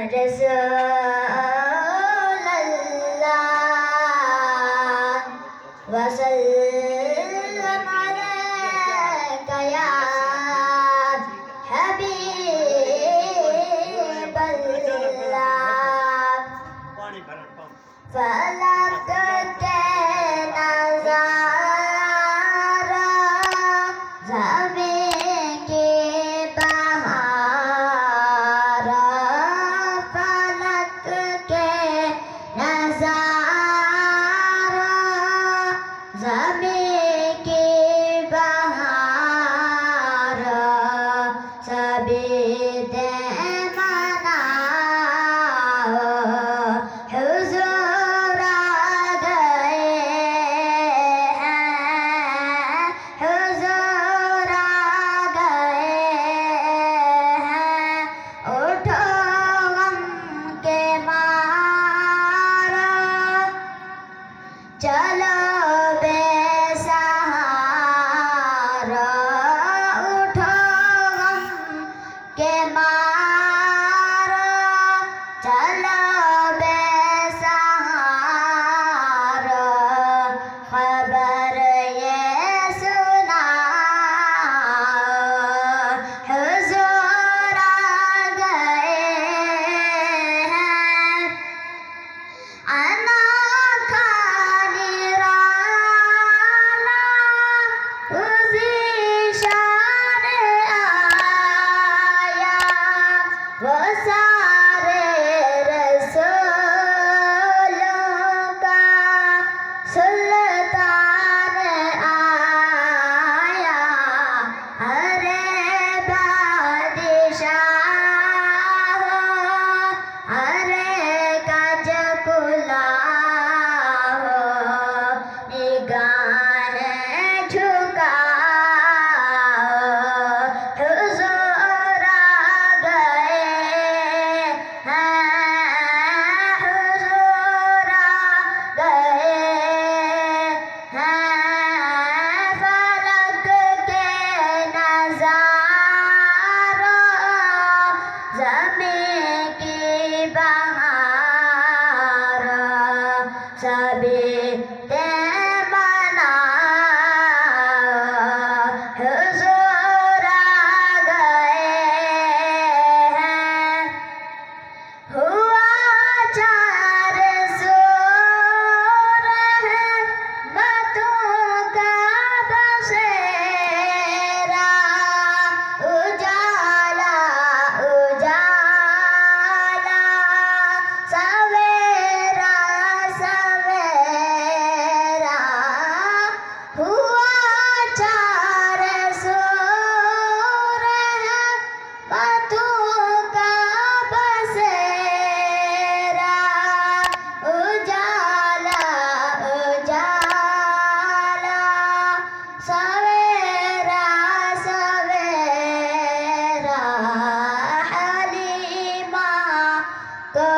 رسول الله وسلم عليك يا حبيب الله فلك नज़ारा ज़मीं की बहारा फलक के नज़ारा ज़मीं की बहारा सभी दे मना हुज़ूर आ गए हैं हुज़ूर आ गए हैं उठो गम के मारो चलो बेसहारा उठो गम के मारो चलो बेसहारा खबर ये सुनाओ हुज़ूर आ गए हैं अनोखा निराला उसी शान आया वो सारे रसूलों का सुल्तान आया अरे बादशाह अरे गज कुलाहो निगाहें झुकाओ हुज़ूर आ गए हैं हुज़ूर आ गए हैं फलक के नज़ारों ज़मीं की बहारों सभी दे मनाओ हुज़ूर आ गए हैं हुआ चार सूर है मतों का बसेरा उजाला उजाला सवेरा सवेरा हुआ चार सूर है मतों का बसेरा उजाला उजाला सवेरा सवेरा हलीमा को